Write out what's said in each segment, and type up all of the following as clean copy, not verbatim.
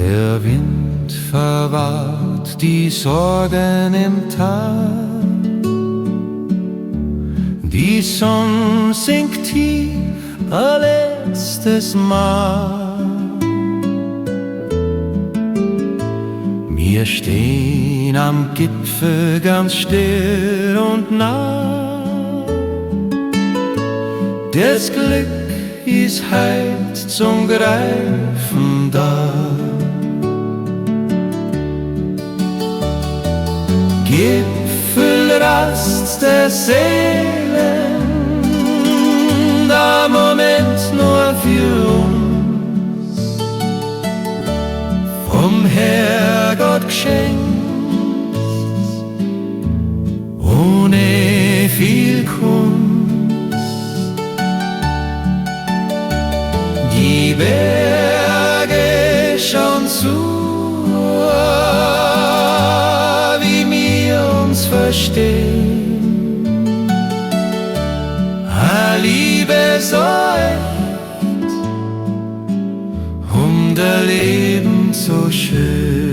Der Wind verwahrt die Sorgen im Tal. Die Sonne sinkt tief ein letztes Mal. Wir stehen am Gipfel ganz still und nah. Das Glück ist heut zum Greifen da. Gipfelrast der Seelen, der Moment nur für uns, vom Herrgott geschenkt, ohne viel Kunst. Die Berge schauen zu, wie wir uns verstehen. A Liebe so echt und der Leben so schön.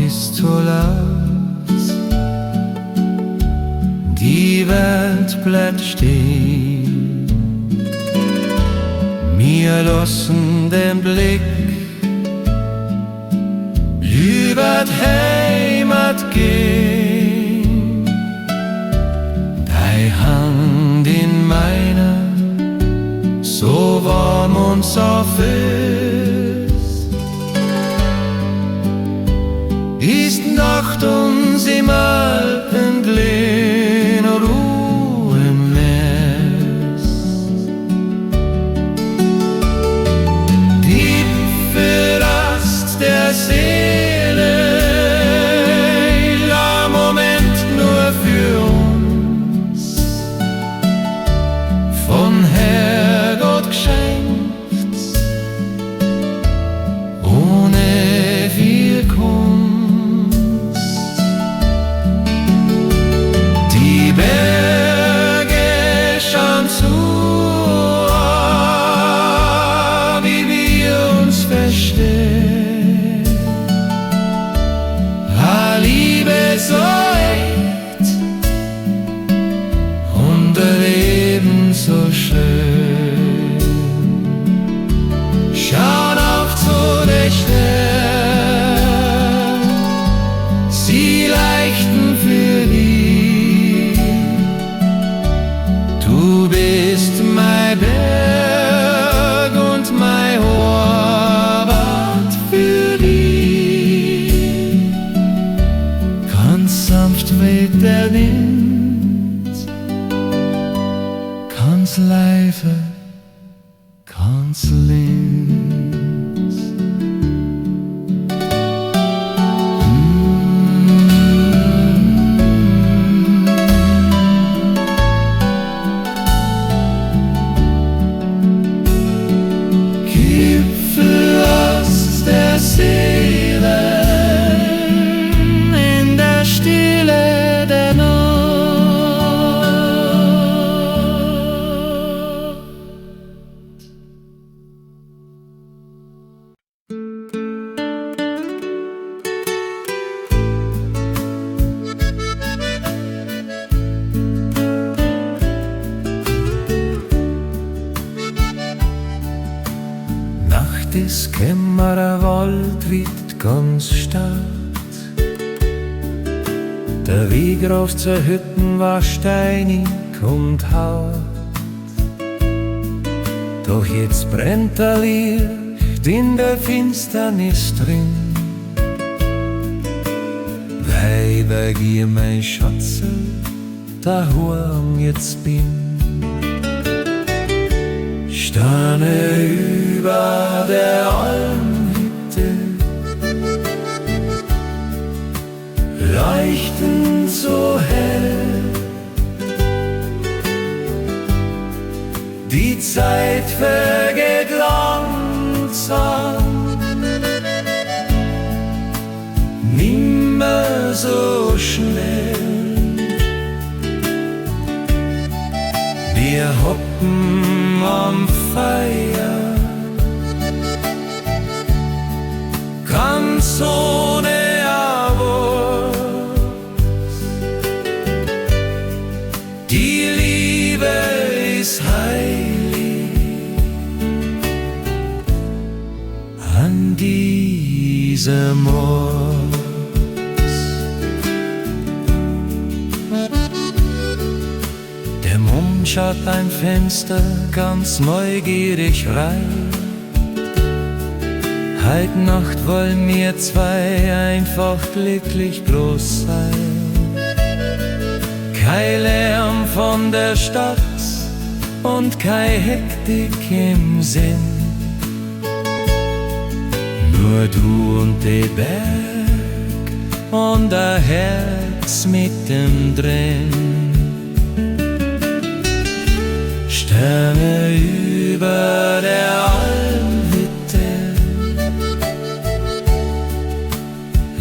Ist zu laut, die Welt bleibt stehen. Wir lassen den Blick über die Heimat gehen. Deine Hand in meiner, so warm und so fest. Ist Nacht uns im Alpenglen Ruhemess. Gipfelrast der Seele, der Moment nur für uns, von Herrgott geschenkt, ohne viel Kunst. Die Berge schauen zu, wie wir uns verstehen. A Liebe so echt und der Leben so schön. Schauen auf zu den Sternen, sie leuchten für dich. Du bist mein Berg und mein Horvath für dich. Ganz sanft weht der Wind, ganz leise, ganz lind. In der Stille der Nacht. Nacht ist kämmerer Wald wird ganz stark. Der Weg rauf zur Hütten war steinig und hart. Doch jetzt brennt ein Licht in der Finsternis drin, weil bei dir mein Schatz daheim jetzt bin. Sterne über der Almhütte leuchten so hell. Die Zeit vergeht langsam so schnell. Wir hocken am Feier, ganz ohne Abos. Die Liebe ist heilig an diesem Ort. Der Mond schaut beim Fenster ganz neugierig rein. Heut Nacht wollen wir zwei einfach glücklich bloß sein. Kein Lärm von der Stadt und kein Hektik im Sinn. Nur du und der Berg und ein Herz mittendrin. Sterne über der Almhütte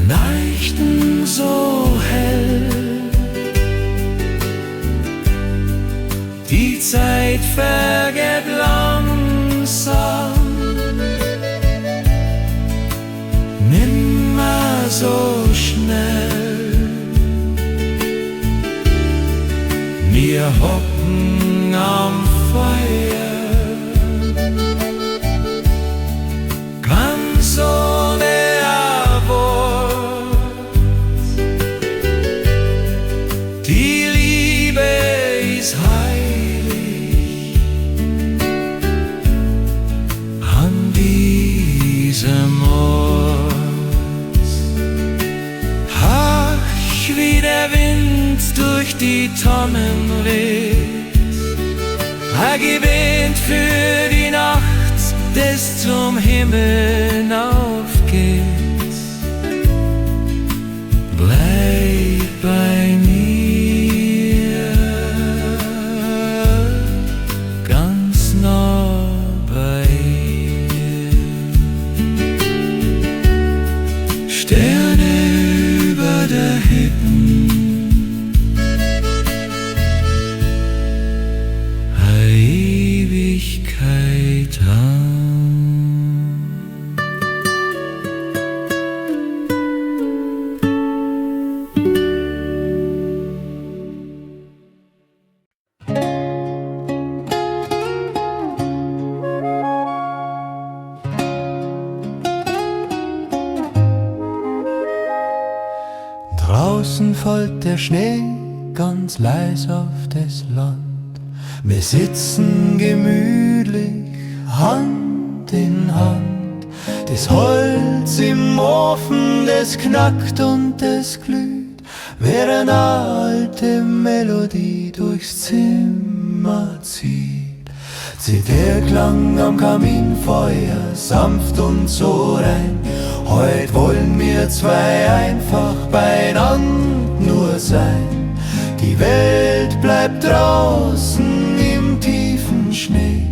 leuchten so hell. Die Zeit vergeht langsam, nimmer so schnell. Wir hocken am Feuer, ganz ohne Abort. Die Liebe ist heilig an diesem Ort. Ach, wie der Wind durch die Tannen weht, er gewinnt für die Nacht, des zum Himmel aufgeht. Bleib bei mir, ganz nah bei mir. Sterne über der Hütten, Ewigkeit an. Draußen fällt der Schnee ganz leis auf das Land. Wir sitzen gemütlich Hand in Hand. Das Holz im Ofen, das knackt und das glüht, während eine alte Melodie durchs Zimmer zieht. Zieht der Klang am Kaminfeuer sanft und so rein. Heut wollen wir zwei einfach beieinander nur sein. Die Welt bleibt draußen im tiefen Schnee.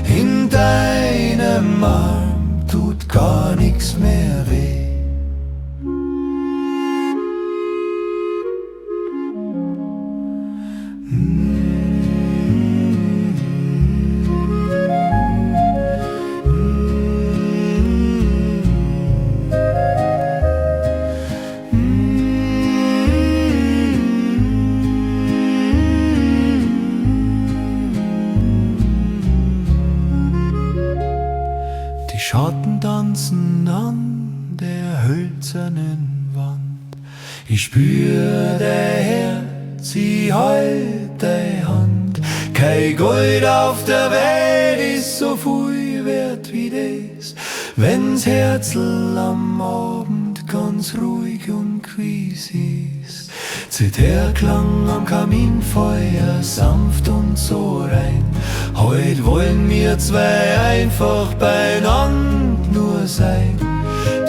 In deinem Arm tut gar nichts mehr weh. Die Schatten tanzen an der hölzernen Wand. Ich spür dein Herz, ich halt deine Hand. Kein Gold auf der Welt ist so viel wert wie das, wenn's Herzl am Abend ganz ruhig und quies ist. Zieht der Klang am Kaminfeuer sanft und so rein. Heut wollen wir zwei einfach beieinander nur sein.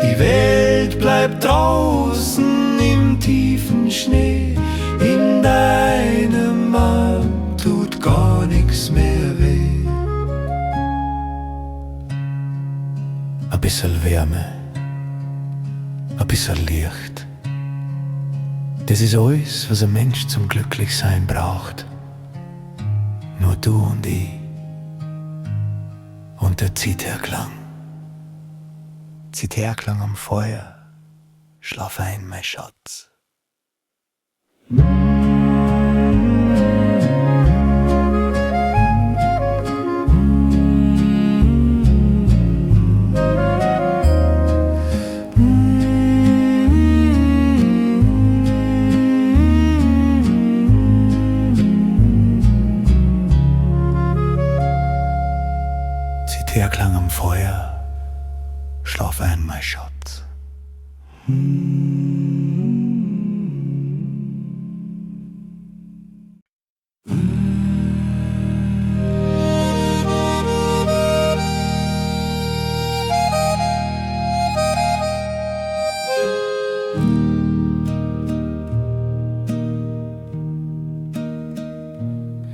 Die Welt bleibt draußen im tiefen Schnee. In deinem Arm tut gar nichts mehr weh. Ein bisschen Wärme, ein bisschen Licht, Das ist alles, was ein Mensch zum Glücklichsein braucht. Nur du und ich und der Zitherklang. Zitherklang am Feuer, schlaf ein, mein Schatz. Zitherklang am Feuer, schlaf ein, mein Schatz.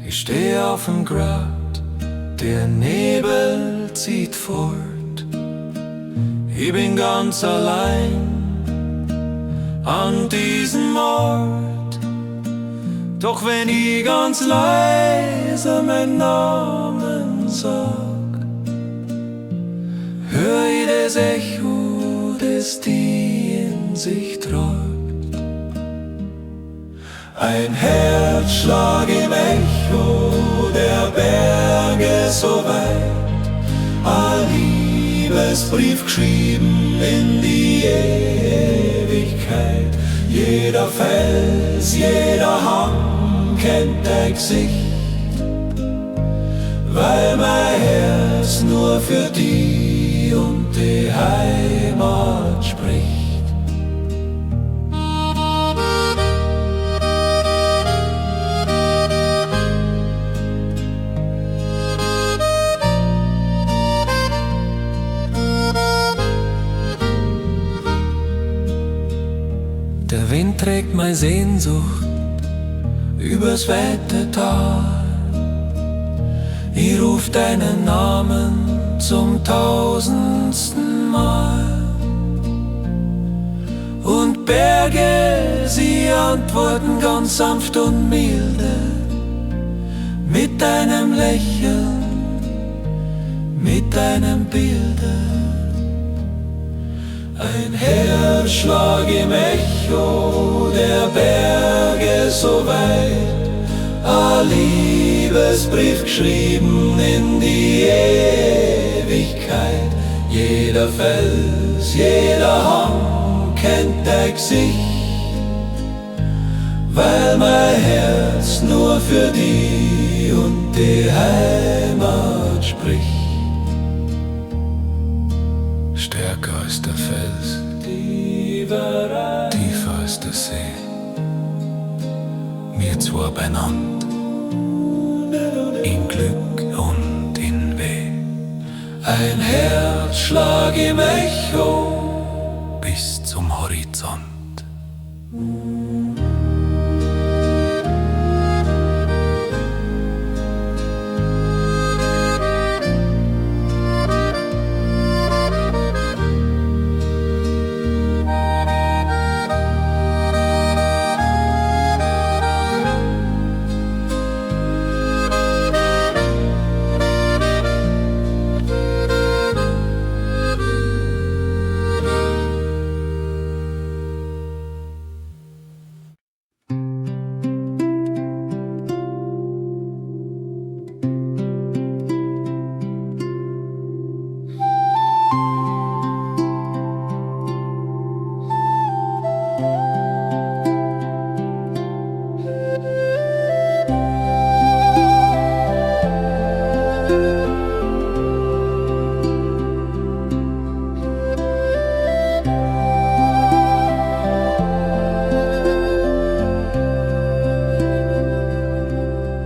Ich steh auf'm Grat, der Nebel zieht fort. Ich bin ganz allein an diesem Ort. Doch wenn ich ganz leise meinen Namen sag, hör ich das Echo, das die in sich tragt. Ein Herzschlag im Echo der Berge so weit, ein Liebesbrief geschrieben in die Ewigkeit. Jeder Fels, jeder Hang kennt dein Gesicht, weil mein Herz nur für die und die Heimat spricht. Der Wind trägt meine Sehnsucht übers weite Tal. Ich ruf deinen Namen zum 1000. Mal. Und Berge, sie antworten ganz sanft und milde, mit deinem Lächeln, mit deinem Bilde. Ein Herzschlag im Echo der Berge so weit, ein Liebesbrief geschrieben in die Ewigkeit. Jeder Fels, jeder Hang kennt dein Gesicht, weil mein Herz nur für die und die Heimat spricht. Stärker als der Fels, tiefer als der See, wir zwei beieinander, in Glück und in Weh. Ein Herzschlag im Echo bis zum Horizont.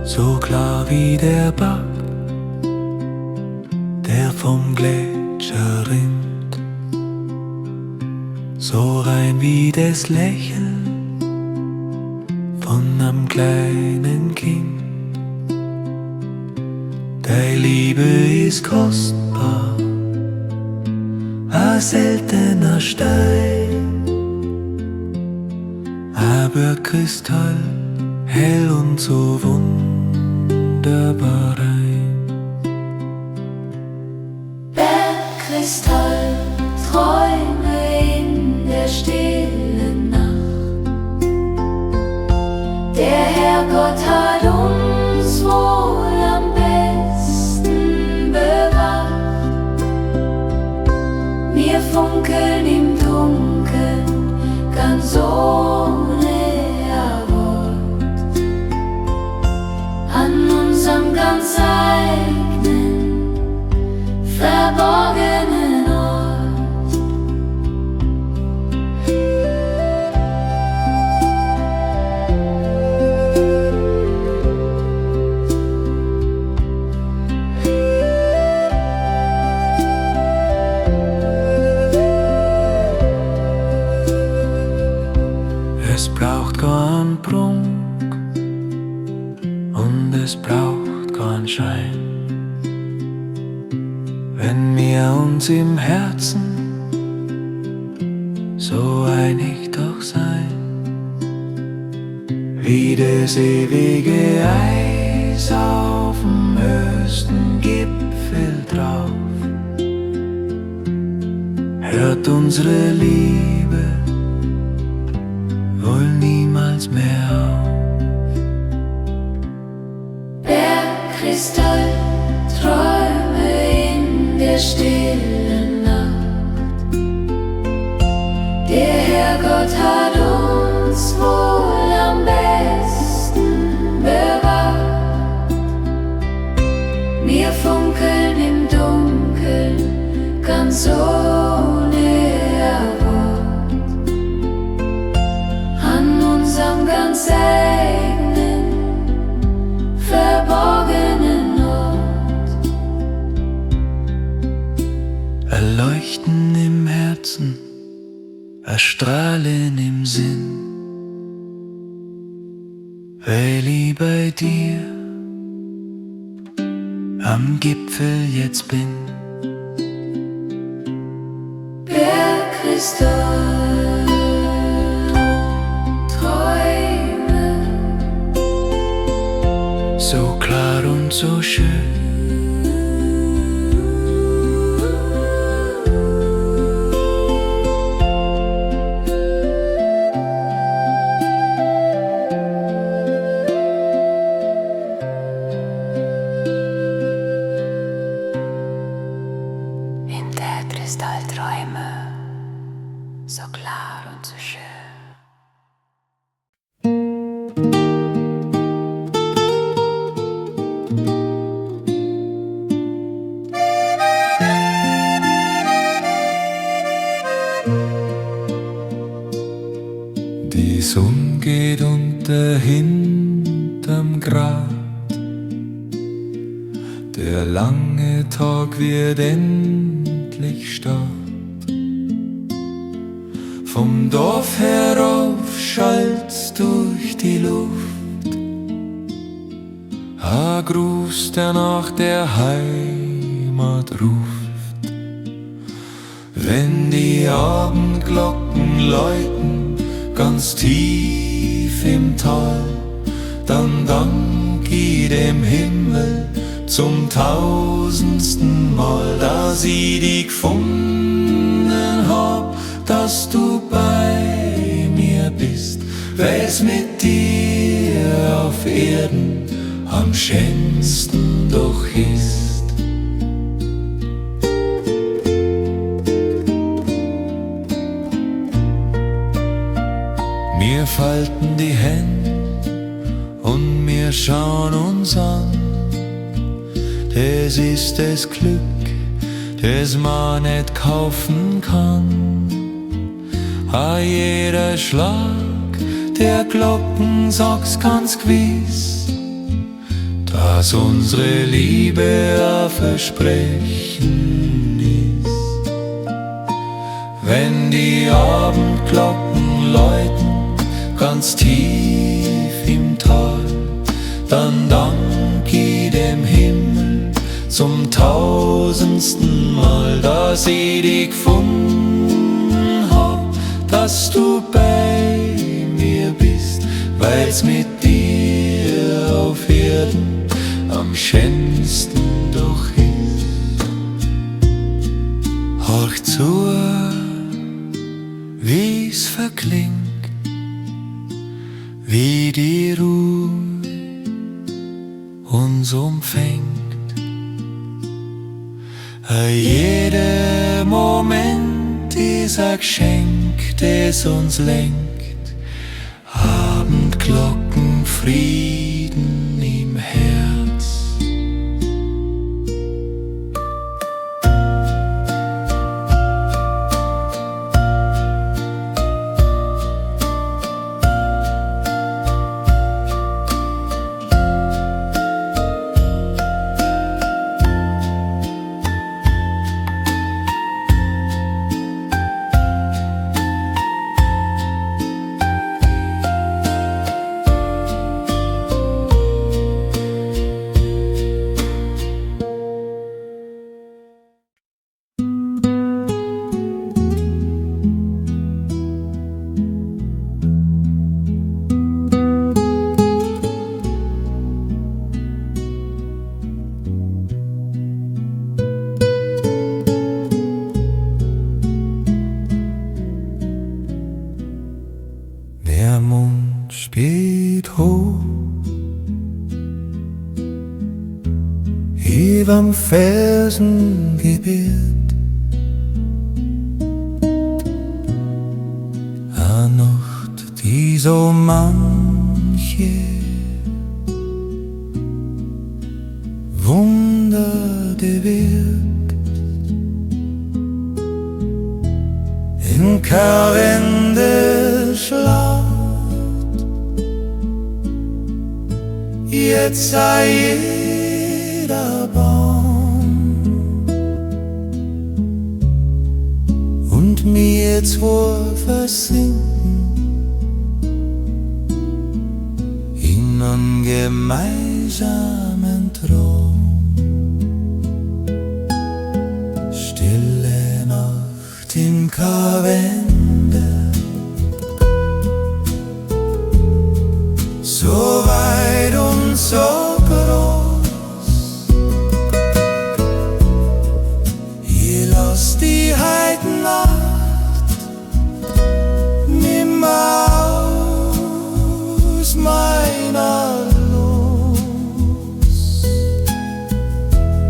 So klar wie der Bach, der vom Gletscher rinnt, so rein wie das Lächeln von einem kleinen Kind. Deine Liebe ist kostbar, ein seltener Stein, ein der Bergkristall, hell und so wunderbar rein. Bergkristall, Träume in der stillen Nacht. Der Herrgott hat uns wohl am besten bewacht. Wir funkeln im Dunkeln, ganz ohne Erwort, an unserem ganz eigenen, verborgenen Ort. Es braucht keinen Prunk und es braucht keinen Schein, wenn wir uns im Herzen so einig doch sein, wie das ewige Eis auf dem höchsten Gipfel drauf. Hört unsere Liebe wohl niemals mehr auf. Bergkristall, Träume in der stillen Nacht. Der Herrgott hat uns wohl am besten bewacht. Wir funkeln im Dunkeln, ganz ohne Erwort, an unserem ganz eigenen, verborgenen Ort. Ein Leuchten im Herzen, ein Strahlen im Sinn, weil ich bei dir am Gipfel jetzt bin. Bergkristall, Träume, So klar und so schön. in der Kristallträume, so klar und so schön. Die Sonne geht unter hinterm Grat. Der lange Tag wird endlich Start. Vom Dorf herauf schallt's durch die Luft. Ein Gruß, der nach der Heimat ruft. Wenn die Abendglocken läuten, ganz tief im Tal, dann dank ich dem Himmel zum tausendsten Mal, dass ich dich gefunden hab, dass du bei mir bist, weil's mit dir auf Erden am schönsten doch ist. Wir falten die Hände und wir schauen uns an. Das ist das Glück, das man nicht kaufen kann. A jeder Schlag der Glocken sagt's ganz gewiss, dass unsere Liebe ein Versprechen ist. Wenn die Abendglocken läuten, ganz tief im Tal, dann dank ich dem Himmel zum tausendsten Mal, dass ich dich gefunden hab, dass du bei mir bist. weil's mit dir auf Erden am schönsten doch ist. Horch zu, wie's verklingt, wie die Ruhe uns umfängt. Jeder Moment ist ein Geschenk, das uns lenkt. Abendglocken, Frieden im Herz. Der Mond spielt hoch überm Felsengebirg. A Nacht, die so manche Wunder bewirkt. In Karwendelschlacht jetzt sei jeder Baum und mir zwei versinken in einem gemeinsamen Traum. Stille Nacht im Karwendel, so weit und so groß. Ich lass die Heidnacht nimmer aus meiner los.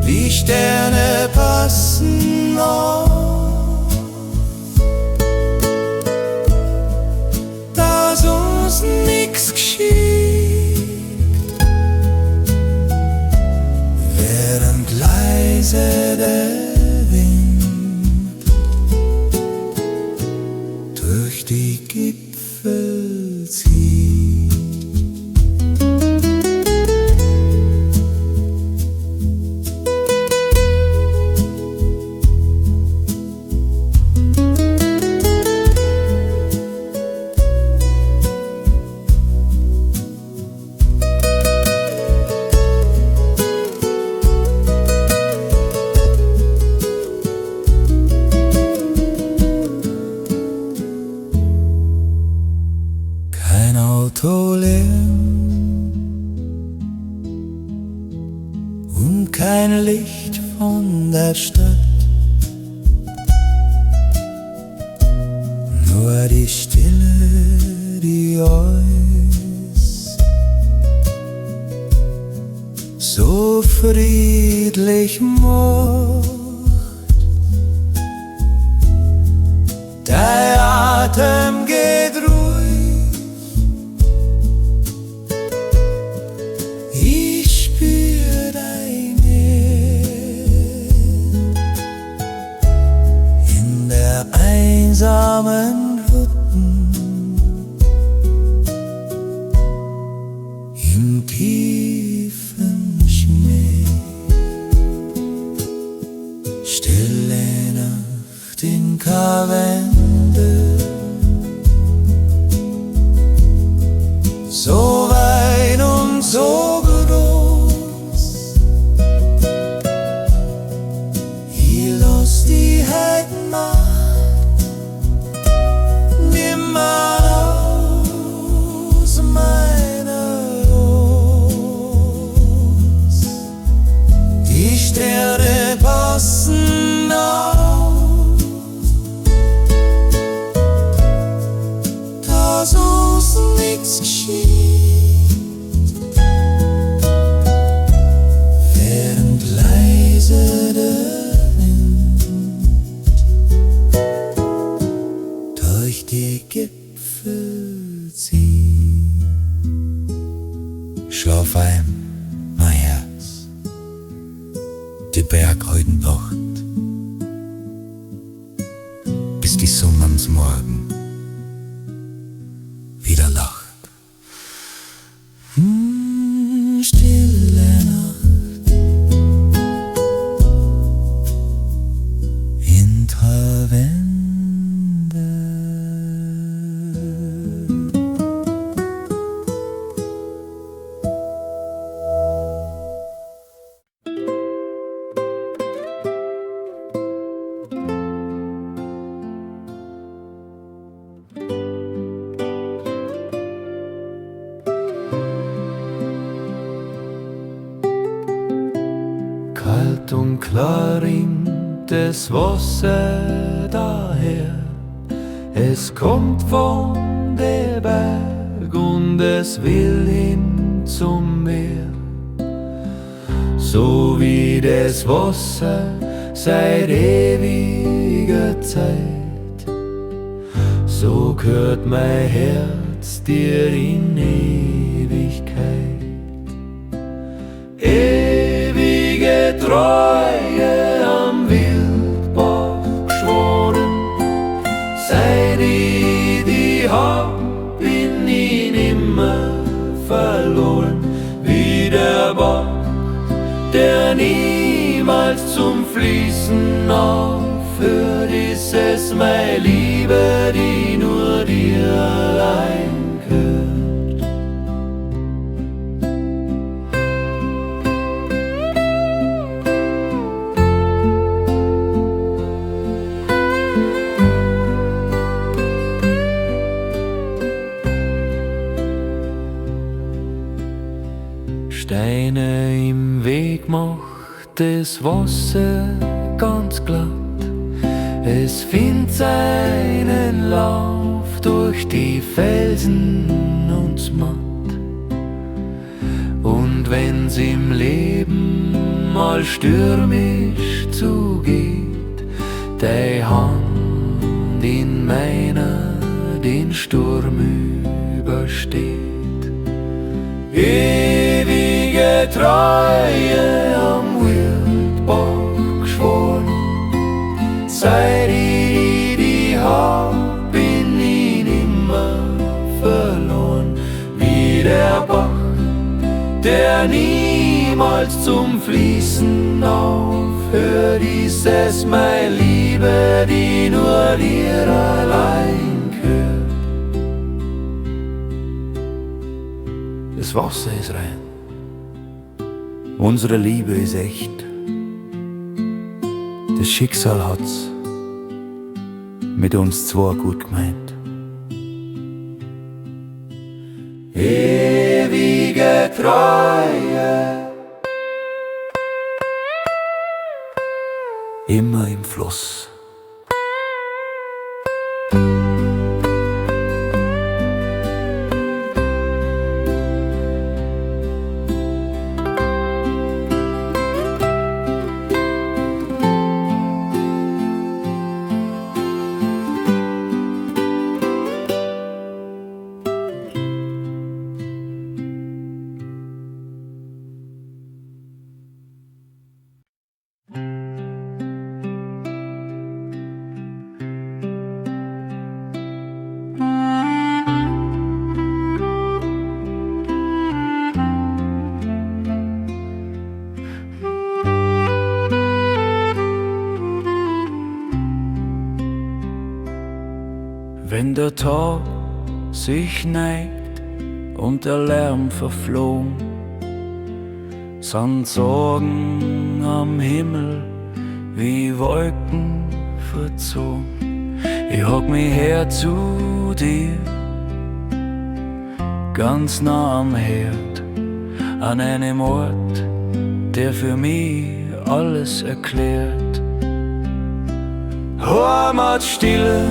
Die Sterne passen auf, dass uns nix geschieht, während leise der Wind durch die Gipfel zieht. Kein Autolärm und kein Licht von der Stadt, nur die Stille, die uns so friedlich macht. Der Atem geht ruhig, ich spür deine in der einsamen Hütten, im tiefen Schnee. Stille Nacht in Karwendel, so weit und so groß. Ich lass die Heidnacht nichts geschieht, während leise der Wind durch die Gipfel zieht. Schlaf ein, mein Herz, die Berg halten Wacht, bis die Sonne ans Morgen wieder lacht. Stille Nacht hinter Wände, kalt und klar rinnt das Wasser daher. Es kommt von der Berg und es will hin zum Meer. So wie das Wasser seit ewiger Zeit, so gehört mein Herz dir in Ewigkeit. Ewige Treue am Wildbach geschworen, seit ich die hab, bin ich nimmer verloren. Wie der Bach, der niemals zum Fließen aufhört, ist es meine Liebe, die nur dir allein gehört. Steine im Weg macht das Wasser ganz glatt. Es findet seinen Lauf durch die Felsen und matt. Und wenn's im Leben mal stürmisch zugeht, deine Hand in meiner den Sturm übersteht. Ewige Treue am Wildbach geschworen, seit ich die hab, bin ich nimmer verloren. Wie der Bach, der niemals zum Fließen aufhört, ist es meine Liebe, die nur dir allein gehört. Das Wasser ist rein, unsere Liebe ist echt. Das Schicksal hat's mit uns zwei gut gemeint. Ewige Treue, immer im Fluss. Wenn der Tag sich neigt und der Lärm verflogen, sind Sorgen am Himmel wie Wolken verzogen. Ich hock mich her zu dir, ganz nah am Herd, an einem Ort, der für mich alles erklärt. Heimatstille,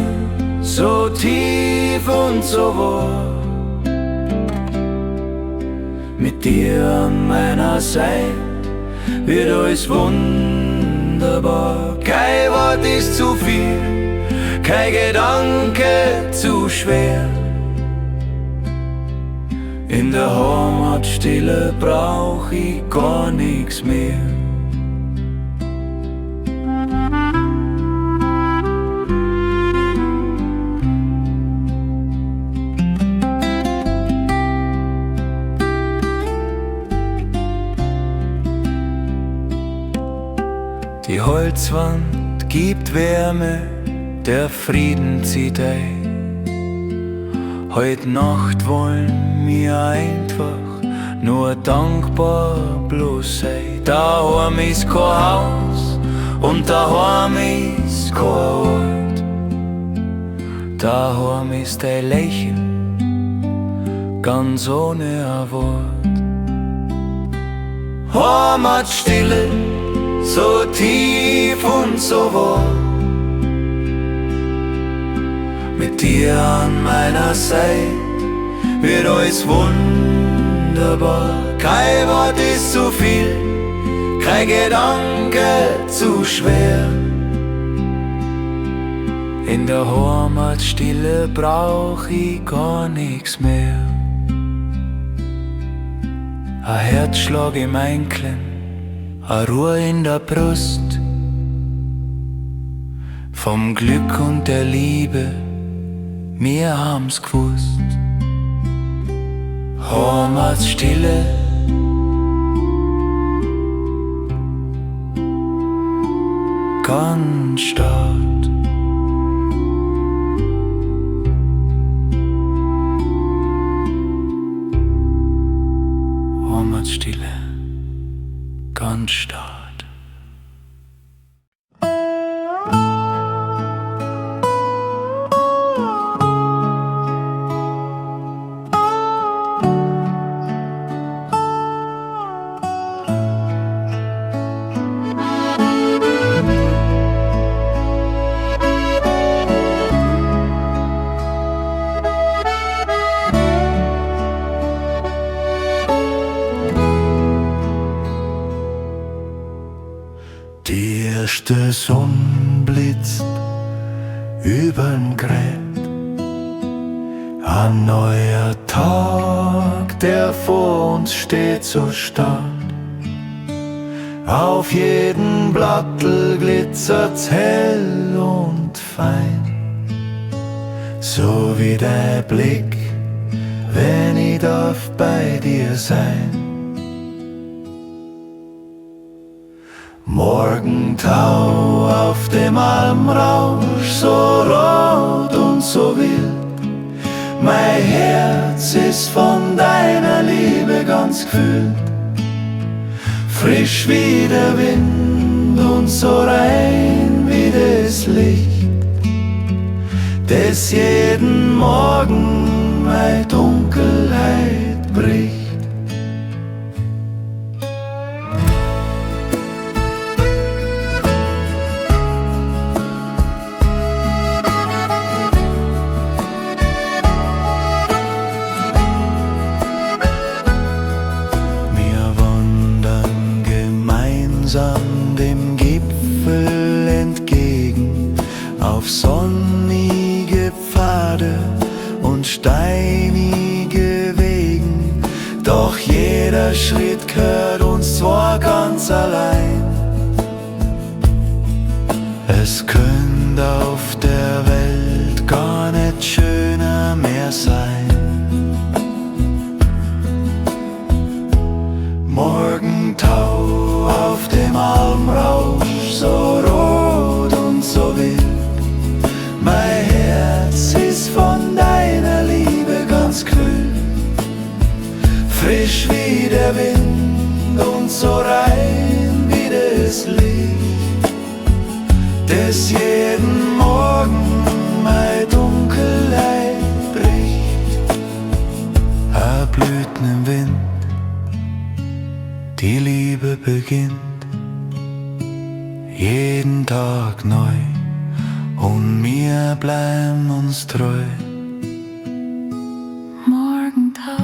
so tief und so wahr, dir an meiner Seite wird alles wunderbar. Kein Wort ist zu viel, kein Gedanke zu schwer. In der Heimatstille brauch ich gar nichts mehr. Die Holzwand gibt Wärme, der Frieden zieht ein. Heut Nacht wollen wir einfach nur dankbar bloß sein. Daheim ist kein Haus und daheim ist kein Ort. Daheim ist dein Lächeln, ganz ohne ein Wort. Heimatstille, so tief und so wahr. Mit dir an meiner Seite wird alles wunderbar. Kein Wort ist zu viel, kein Gedanke zu schwer. In der Heimatstille brauch ich gar nichts mehr. Ein Herzschlag im Einklang, a Ruhe in der Brust, vom Glück und der Liebe, wir haben's gewusst. Heimatstille, ganz stark. Heimatstille, ganz stark. Die erste Sonne blitzt übern Gräb. Ein neuer Tag, der vor uns steht, so stark. Auf jedem Blattel glitzert's hell und fein, so wie der Blick, wenn ich darf bei dir sein. Morgentau auf dem Almrausch, so rot und so wild. Mein Herz ist von deiner Liebe ganz gefüllt. Frisch wie der Wind und so rein wie das Licht, das jeden Morgen meine Dunkelheit bricht. Dem Gipfel entgegen, auf sonnige Pfade und steinige Wegen. Doch jeder Schritt gehört uns zwar ganz allein. Es könnte auf der Welt gar nicht schöner mehr sein. Morgentau auf dem Almrausch, so rot und so wild. Mein Herz ist von deiner Liebe ganz kühl, frisch wie der Wind und so rein wie das Licht, das jeden Morgen meine Dunkelheit bricht. Ein Blüten im Wind, die Liebe beginnt jeden Tag neu und wir bleiben uns treu. Morgentau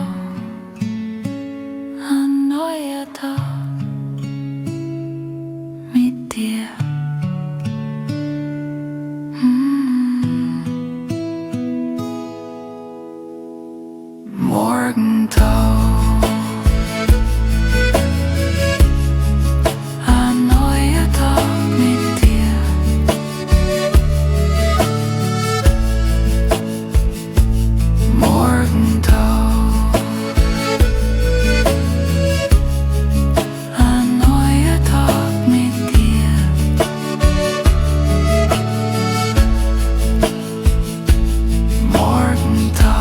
Morgentau. Ein neuer Tag mit dir. Morgentau. Ein neuer Tag mit dir. Morgentau.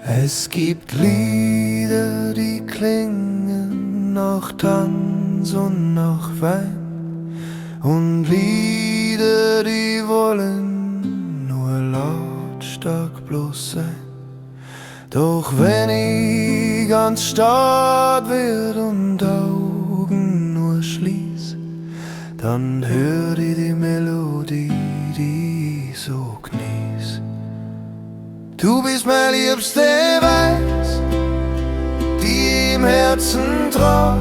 Es gibt Lieder, die klingen nach Tanz und nach Wein, und Lieder, die wollen nur lautstark bloß sein. Doch wenn ich ganz stark werd und Augen nur schließ, dann hör ich die Melodie, die ich so genieß. Du bist mein liebste Weiß, die im Herzen trag,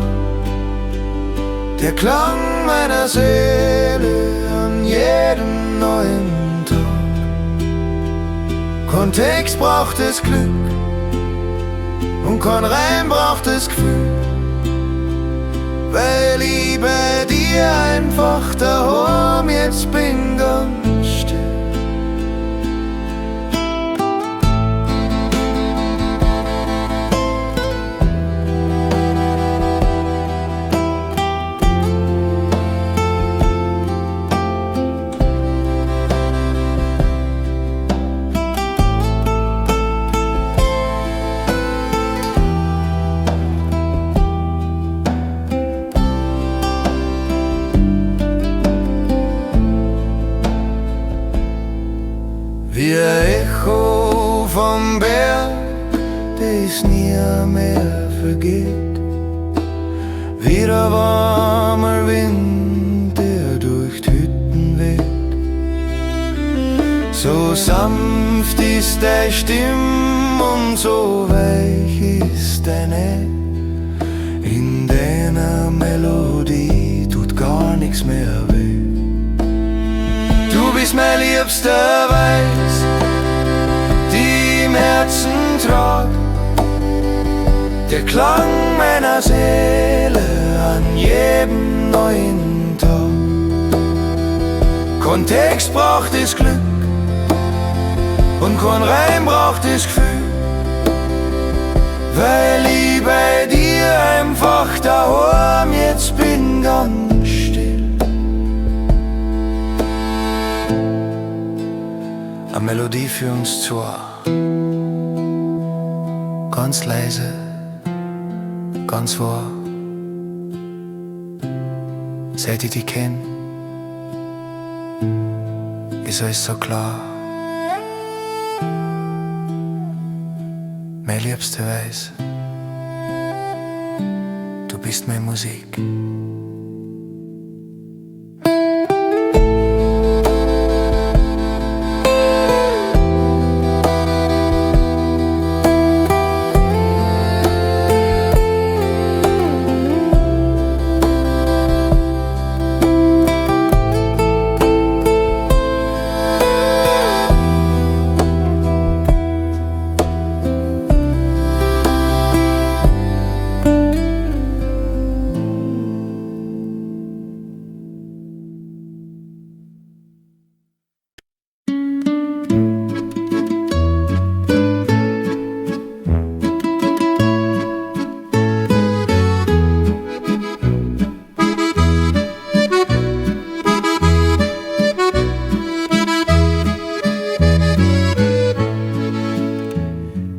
der Klang meiner Seele an jedem neuen Tag. Kein Text braucht es Glück und kein Reim braucht es Gefühl, weil ich bei dir einfach daheim jetzt bin, ganz still. Wie ein Echo vom Berg, das nie mehr vergeht, wie der warme Wind, der durch die Hütten weht. So sanft ist deine Stimme und so weich ist deine. In deiner Melodie tut gar nichts mehr weh. Du bist mein liebster Weiß, die im Herzen trag, der Klang meiner Seele an jedem neuen Tag. Kein Text braucht es Glück und kein Reim braucht es Gefühl, weil ich bei dir einfach daheim jetzt bin, ganz still. Eine Melodie für uns zwei, ganz leise, ganz wahr. Seit ich dich kenn, ist alles so klar. Mein liebster Weiß, du bist meine Musik.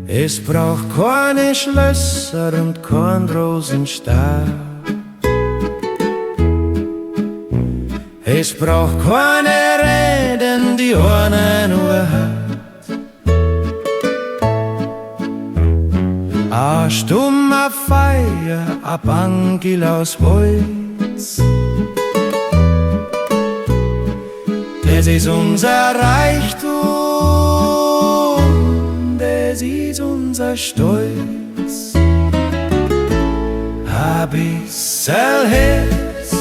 Es braucht keine Schlösser und kein Rosenstab. Es braucht keine Reden, die einer nur hat. A stummer Feier, a Bangel aus Holz. Das ist unser Reichtum, das ist unser Stolz. A bissel Herz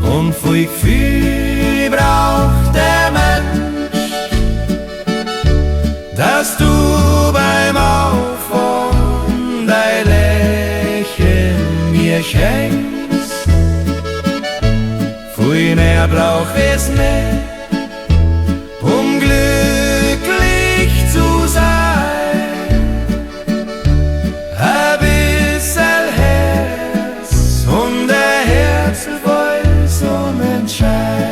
und viel Gefühl braucht der Mensch, dass du beim Aufwachen dein Lächeln mir schenkst. Viel mehr braucht es nicht, um glücklich zu sein. Ein bisschen Herz und ein Herz voll Sonnenschein.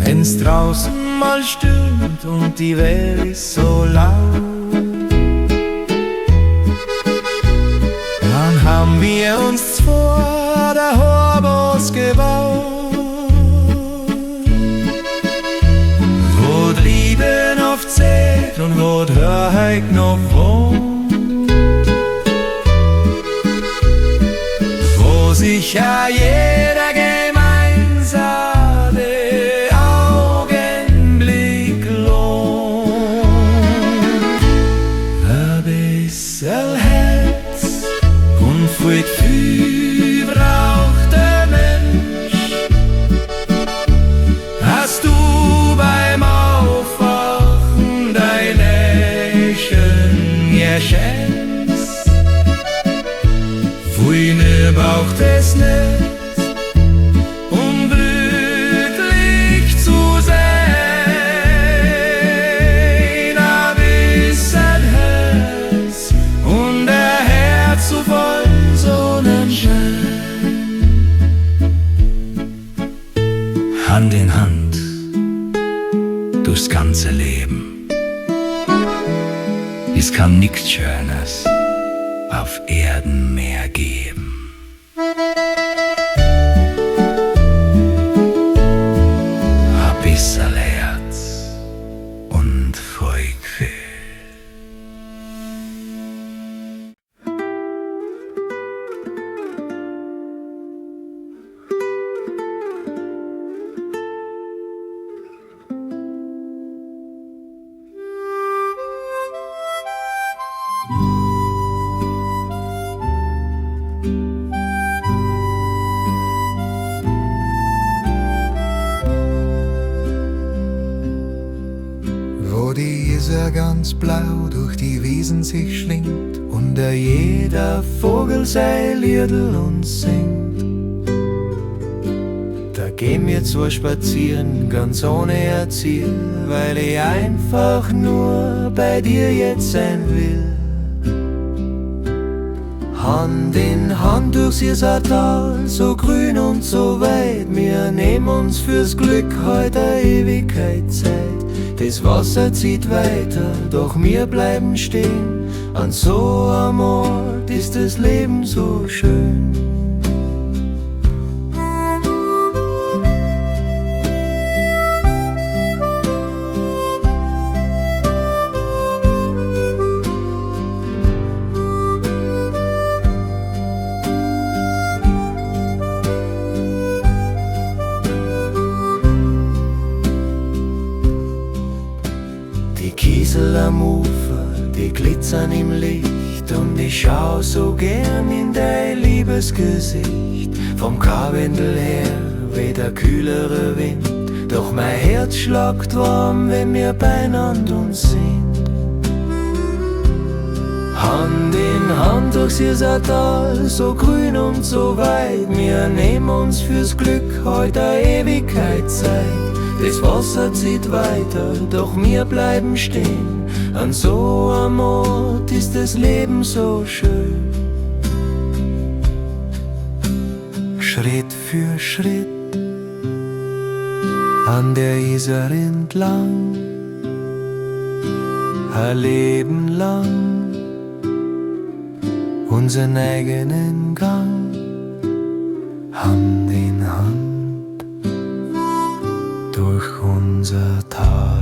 Wenn's draußen mal stürmt und die Welt ist so laut, dann haben wir uns vor der Horbos gebaut, wo die Liebe noch zählt und wo die Wahrheit noch wohnt, wo sich ja jeder gemeinsame Augenblick lohnt. Ein bisschen Herz und viel Gefühl braucht der Mensch, hast du beim Aufwachen dein Lächeln mir schenkst. Viel mehr braucht es nicht, um glücklich zu sein. Ein bisschen Herz und ein Herz so voll Sonnenschein. Hand in Hand durchs ganze Leben. Es kann nichts Schönes auf Erden mehr geben. Ein bisschen Herz und viel Gefühl. Wo die Isar ganz blau durch die Wiesen sich schlingt und jeder Vogel sein Liedl uns singt. Da gehen wir zwar spazieren, ganz ohne ein Ziel, weil ich einfach nur bei dir jetzt sein will. Hand in Hand durchs Isartal, so grün und so weit, wir nehmen uns fürs Glück heute eine Ewigkeit Zeit. Das Wasser zieht weiter, doch wir bleiben stehen. An so einem Ort ist das Leben so schön. Die Kiesel am Ufer, die glitzern im Licht, und ich schau so gern in dein Liebesgesicht. Vom Karwendel her weht der kühlere Wind, doch mein Herz schlagt warm, wenn wir beieinander uns sind. Hand in Hand durchs Tal, so grün und so weit. Wir nehmen uns fürs Glück heute Ewigkeit Zeit. Das Wasser zieht weiter, doch wir bleiben stehen. An so einem Ort ist das Leben so schön. Schritt für Schritt an der Isar entlang, ein Leben lang unseren eigenen Gang, Hand in Hand durch unser Tal.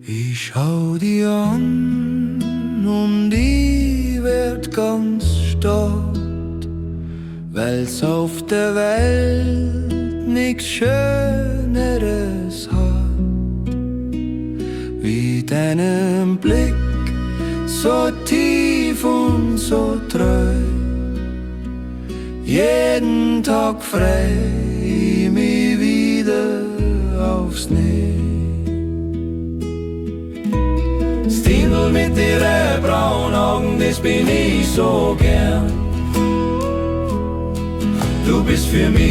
Ich schau dir an und ich werd ganz stark, weil's auf der Welt nix Schöneres hat, wie deinen Blick, so tief und so treu. Jeden Tag freu ich mich wieder aufs Neue. Stinel mit ihren braunen Augen, das bin ich so gern. Du bist für mich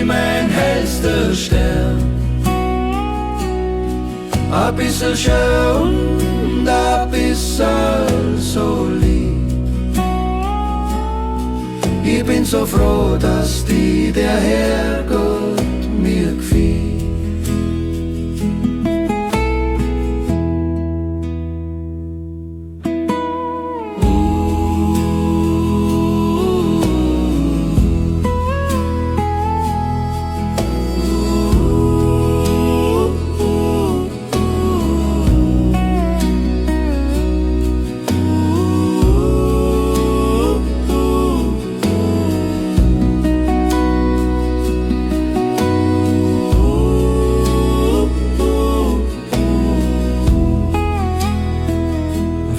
mein hellster Stern. Ein bisschen schön und ein bisschen so lieb. Ich bin so froh, dass die der Herrgott mir gefiel.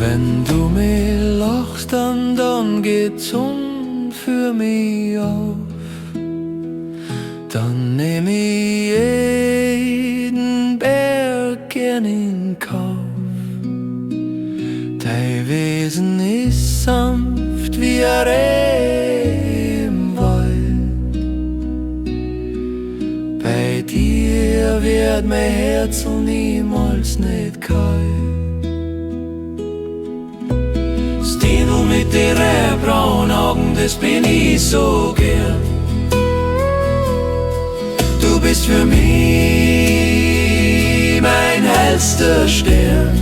Wenn du mir lachst, dann geht's für mich auf. Dann nehm ich jeden Berg gern in Kauf. Dein Wesen ist sanft wie ein Reh im Wald. Bei dir wird mein Herz niemals nicht kalt. Stinel mit ihren braunen Augen, das bin ich so gern. Du bist für mich mein hellster Stern.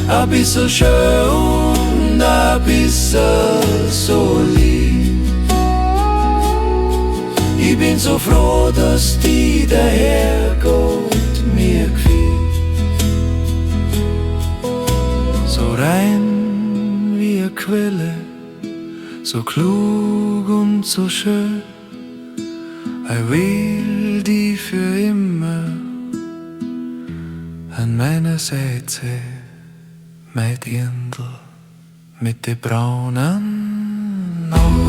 Ein bisschen schön und ein bisschen so lieb. Ich bin so froh, dass die der Herrgott mir gefiel. So rein wie eine Quelle, so klug und so schön. Ich will die für immer an meiner Seite, mein Dirndl mit den braunen Augen.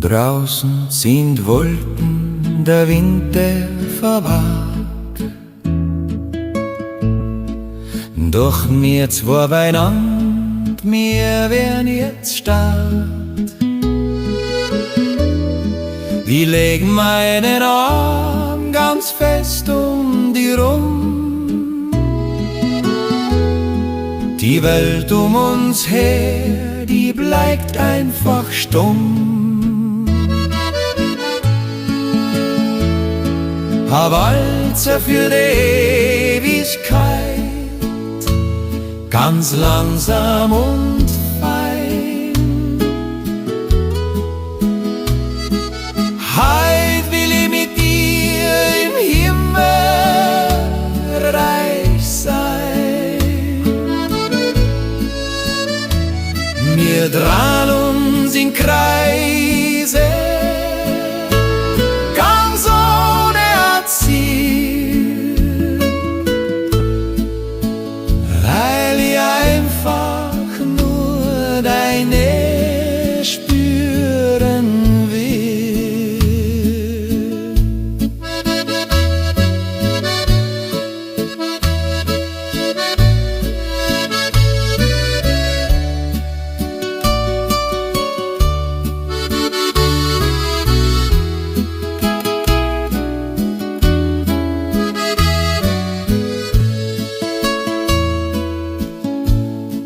Draußen sind Wolken, der Winter verwahrt. Doch mir zwei beieinander, wir werden jetzt stark. Wir legen meinen Arm ganz fest um die rum. Die Welt um uns her, die bleibt einfach stumm. Ein Walzer für die Ewigkeit, ganz langsam und fein. Heut will ich mit dir im Himmelreich sein. Wir drehen uns in Kreise, ganz ohne ein Ziel, weil ich einfach nur deine spüren will.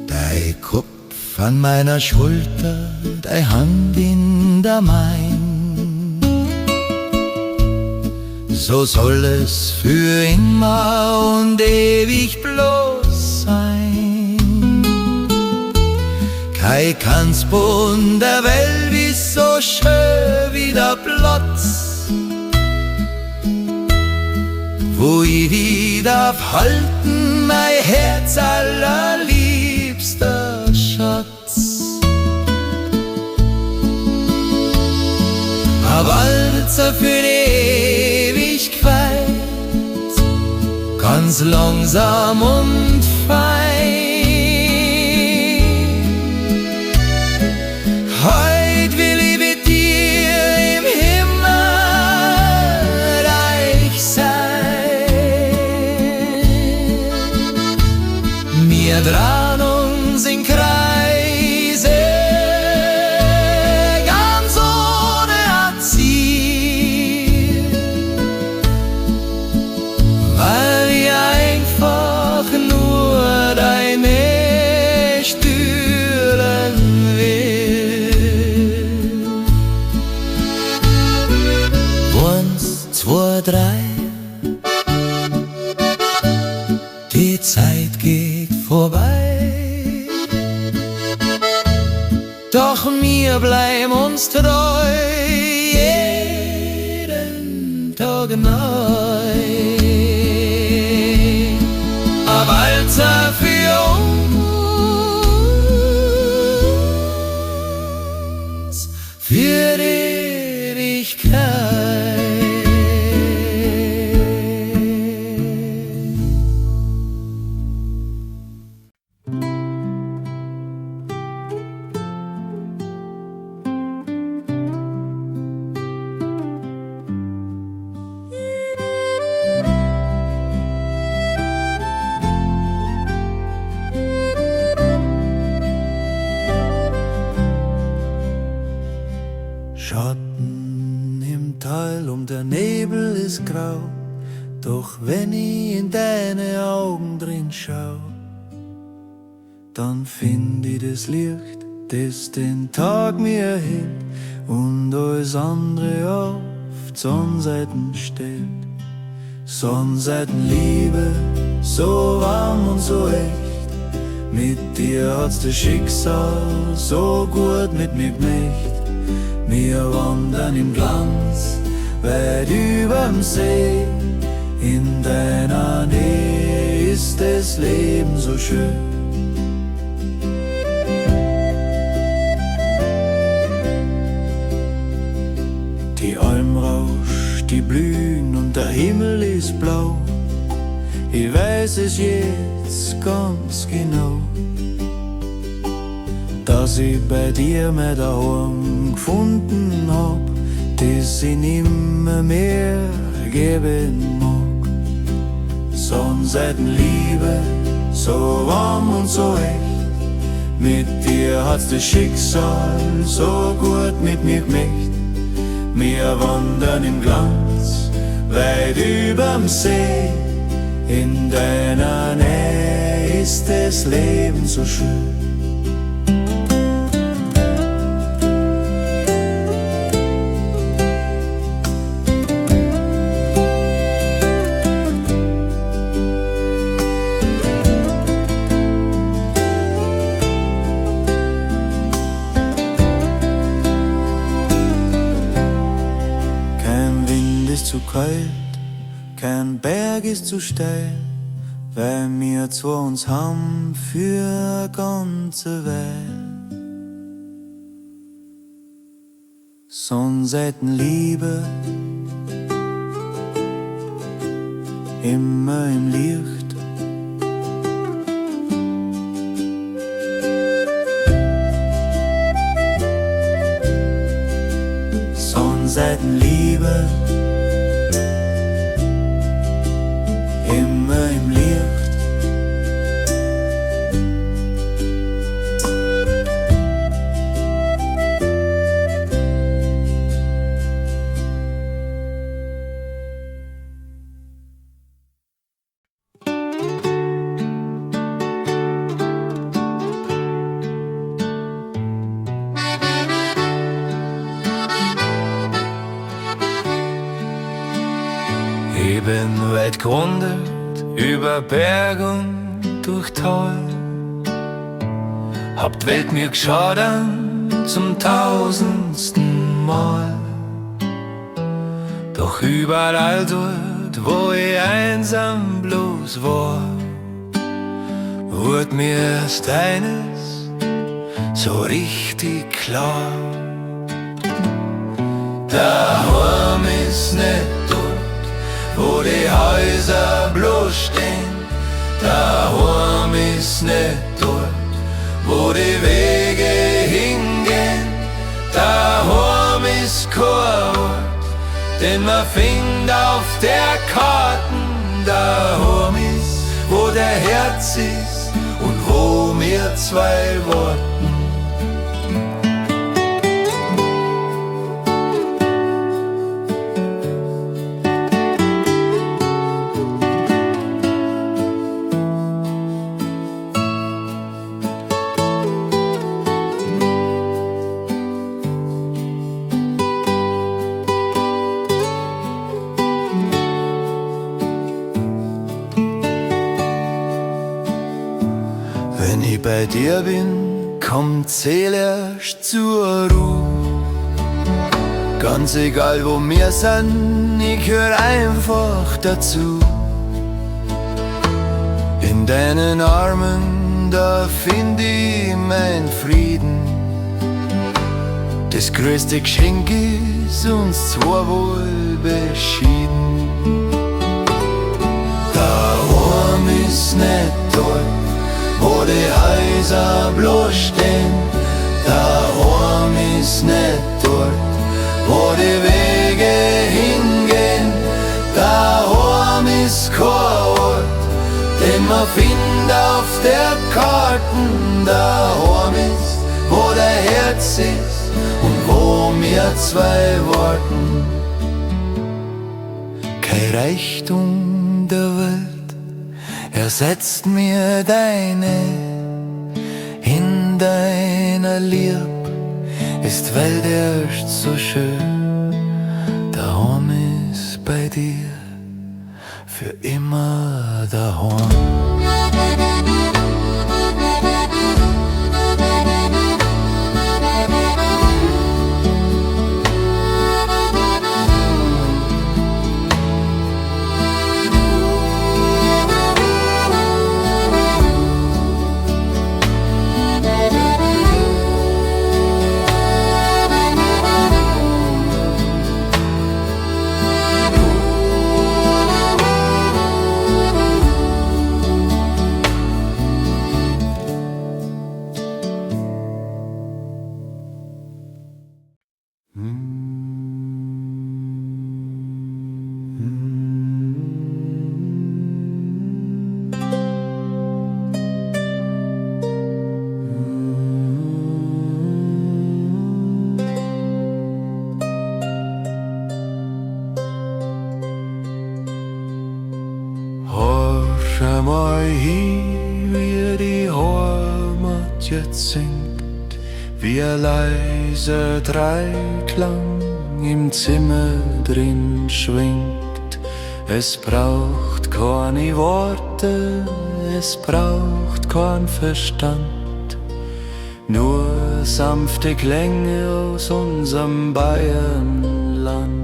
Dein Kopf an meiner Schulter, deine Hand in der mein. So soll es für immer und ewig bloß sein. Kein Kanzbund der Welt ist so schön wie der Platz, wo ich dich darf halten, mein Herz allerliebster Schatz. Ein Walzer für die Ewigkeit, ganz langsam und fein. Heut will ich mit dir im Himmelreich sein. Wir drehen uns in Kreise, ganz ohne ein Ziel, weil ich einfach nur deine spüren will. Eins, zwei, drei, die Zeit geht vorbei, doch wir bleiben uns treu, jeden Tag neu. Ein Walzer für uns, für die Ewigkeit. Schatten im Tal und der Nebel ist grau, doch wenn ich in deine Augen drin schau, dann find ich das Licht, das den Tag mir erhält und alles andere auf Sonnenseiten stellt. Sonnenseitenliebe, so warm und so echt, mit dir hat's das Schicksal so gut mit mir gemacht. Wir wandern im Glanz, weit überm See. In deiner Nähe ist das Leben so schön. Die Alm rauscht, die blühen und der Himmel ist blau. Ich weiß es jetzt ganz genau, dass ich bei dir mehr daheim Hoffnung gefunden hab, das ich nimmer mehr geben mag. Sonnenseitenliebe, so warm und so echt, mit dir hat's das Schicksal so gut mit mir gemächt. Wir wandern im Glanz, weit überm See, in deiner Nähe ist das Leben so schön. Zu kalt, kein Berg ist zu steil, weil wir zwei uns haben für ganze Welt. Sonnenseitenliebe, immer im Licht. Sonnenseitenliebe, immer im Licht. Ich bin weit gewandert, über Berg und durch Tal, hab die Welt mir geschaut an zum 1000. Mal. Doch überall dort, wo ich einsam bloß war, wurde mir erst eines so richtig klar: daheim ist nicht dort, wo die Häuser bloß stehen. Daheim ist nicht dort, wo die Wege hingehen. Daheim ist kein Ort, den man findet auf der Karten. Daheim ist, wo der Herz ist und wo wir zwei warten. Wenn ich bei dir bin, kommt Seele erst zur Ruhe. Ganz egal wo wir sind, ich gehör einfach dazu. In deinen Armen, da find ich mein Frieden. Das größte Geschenk ist uns zwar wohl beschieden. Daheim ist nicht dort, wo die Häuser bloß stehen. Daheim ist nicht dort, wo die Wege hingehen. Daheim ist kein Ort, den man findet auf der Karten. Daheim ist, wo der Herz ist und wo wir zwei warten. Kein Reichtum der Welt ersetzt mir deine. In deiner Lieb ist Welt erst so schön. Daheim ist bei dir für immer daheim. schau mal hin, wie die Heimat jetzt singt, wie ein leiser Dreiklang im Zimmer drin schwingt. Es braucht keine Worte, es braucht kein Verstand, nur sanfte Klänge aus unserem Bayernland.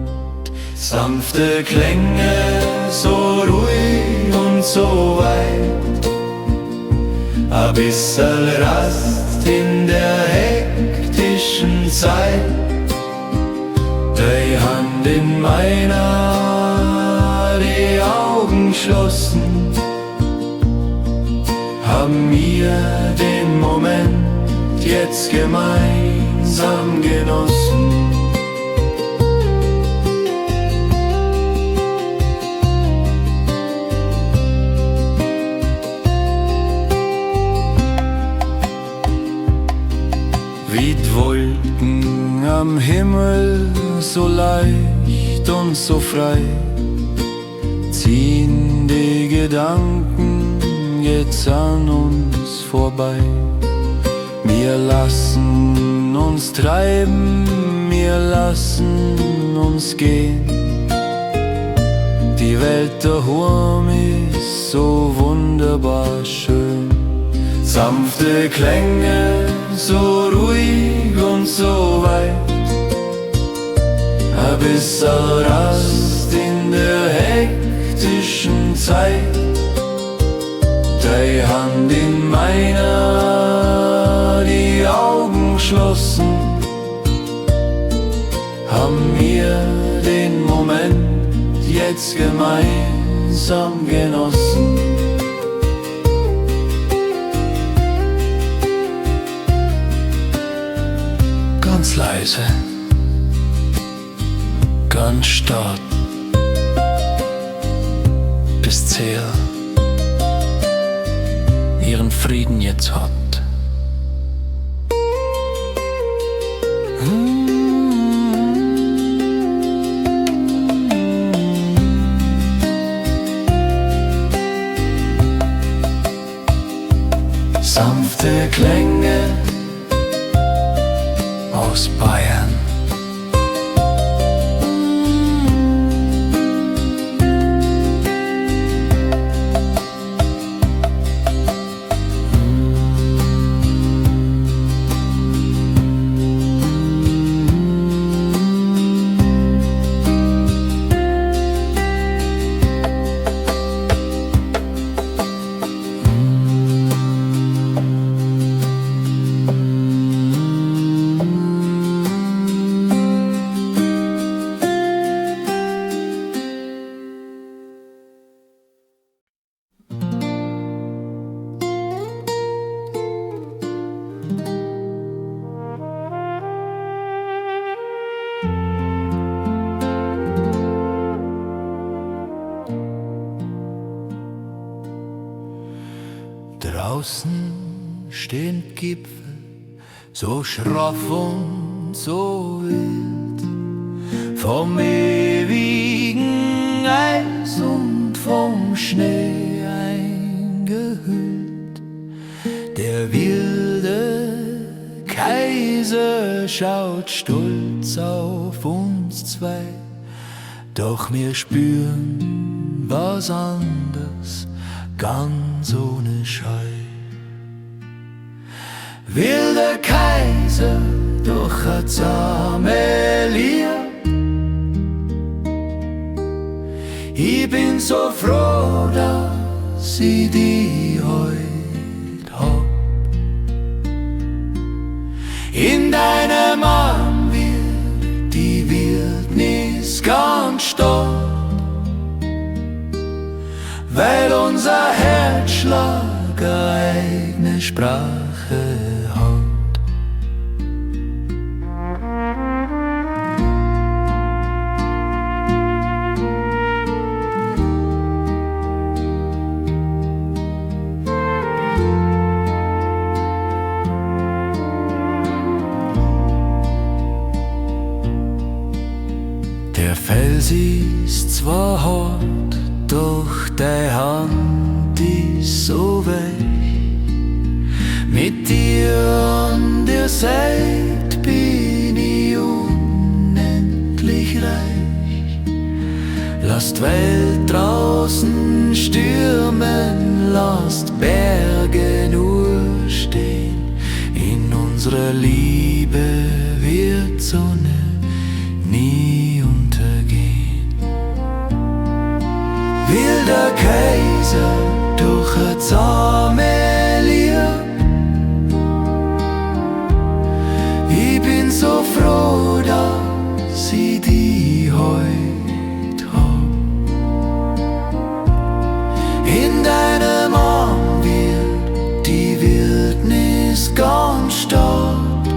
Sanfte Klänge, so ruhig und so weit, ein bisschen Rast in der hektischen Zeit. Die Hand in meiner, die Augen geschlossen, haben wir den Moment jetzt gemeinsam genossen. Wie die Wolken am Himmel, so leicht und so frei, ziehen die Gedanken jetzt an uns vorbei. Wir lassen uns treiben, wir lassen uns gehen. Die Welt daheim ist so wunderbar schön. Sanfte Klänge, so ruhig und so weit, ein bisschen Rast in der hektischen Zeit. Die Hand in meiner, die Augen geschlossen, haben wir den Moment jetzt gemeinsam genossen. Ganz leise, ganz stark, bis Zähl ihren Frieden jetzt hat. Sanfte Klänge aus Bayern. Draußen stehen Gipfel, so schroff und so wild, vom ewigen Eis und vom Schnee eingehüllt. Der wilde Kaiser schaut stolz auf uns zwei, doch wir spüren was anderes, ganz ohne Scheu. Wilder Kaiser, doch ein zahme Lier. Ich bin so froh, dass ich die heut hab. In deinem Arm wird die Wildnis ganz stark, weil unser Herzschlag eine eigene Sprache hat. Der Fels ist zwar hart, doch deine Hand, die seid, bin ich unendlich reich. Lasst Welt draußen stürmen, lasst Berge nur stehen. In unserer Liebe wird Sonne nie untergehen. Will der Kaiser durch ein zahme Lieb. Ich bin so froh, dass ich die heut hab. In deinem Arm wird die Wildnis ganz stark,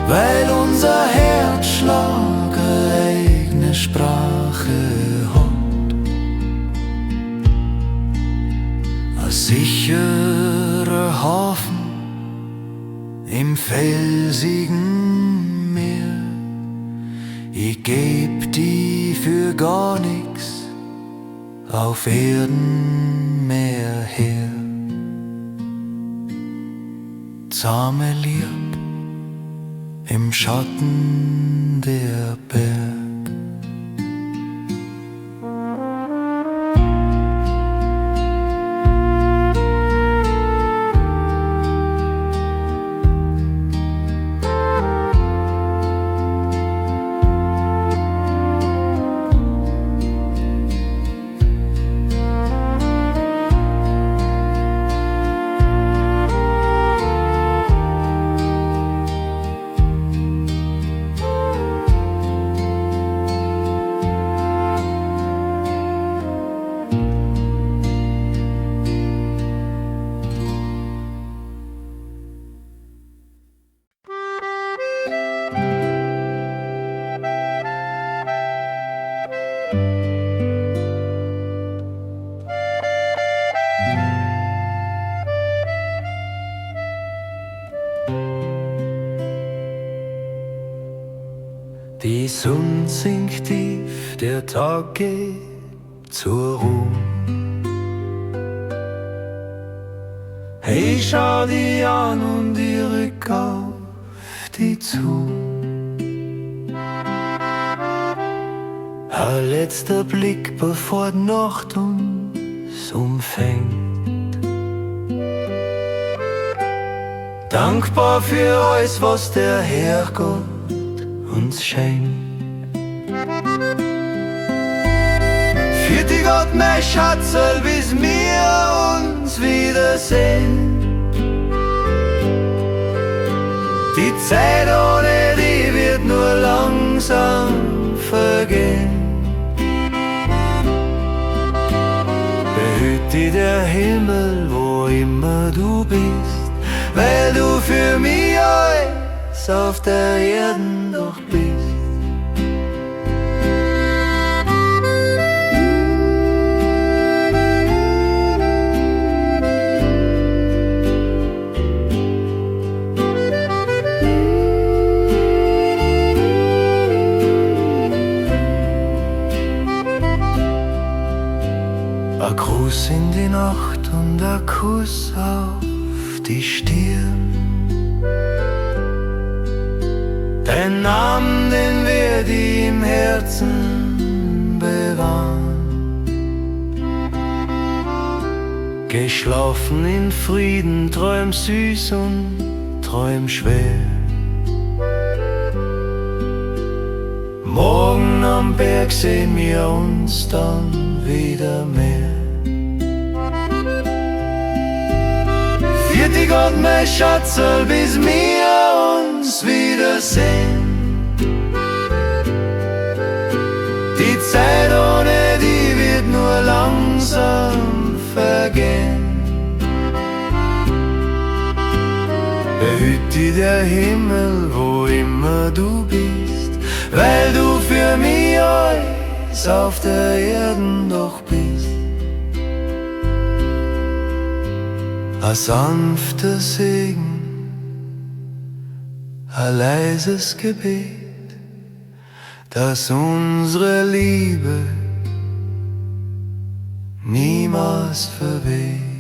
weil unser Herzschlag eine eigene Sprache hat. Ein sicherer Hafen im felsigen Meer. Ich geb die für gar nix auf Erden mehr her. Zahme Lieb im Schatten der Berg. Die Sonne sinkt tief, der Tag geht zur Ruhe. Ich schau dich an und ich rück auf dich zu. Ein letzter Blick, bevor die Nacht uns umfängt. Dankbar für alles, was der Herrgott uns schenkt. Für die Gott, mein Schatzel, bis wir uns wiedersehen. Die Zeit ohne die wird nur langsam vergehen. Behüt dich der Himmel, wo immer du bist, weil du für mich alles auf der Erden doch bist. Ein Gruß in die Nacht und ein Kuss auf die Stirn. Dein Namen, den werd ich im Herzen bewahren. Geh schlafen in Frieden, träum süß und träum schwer. Morgen am Berg sehen wir uns dann wieder mehr. Für die Gott, mein Schatzel, bis wir uns wiedersehen. Die Zeit ohne die wird nur langsam vergehen. Behüt dich der Himmel, wo immer du bist, weil du für mich alles auf der Erden doch bist. Ein sanfter Segen, ein leises Gebet, dass unsere Liebe niemals verweht.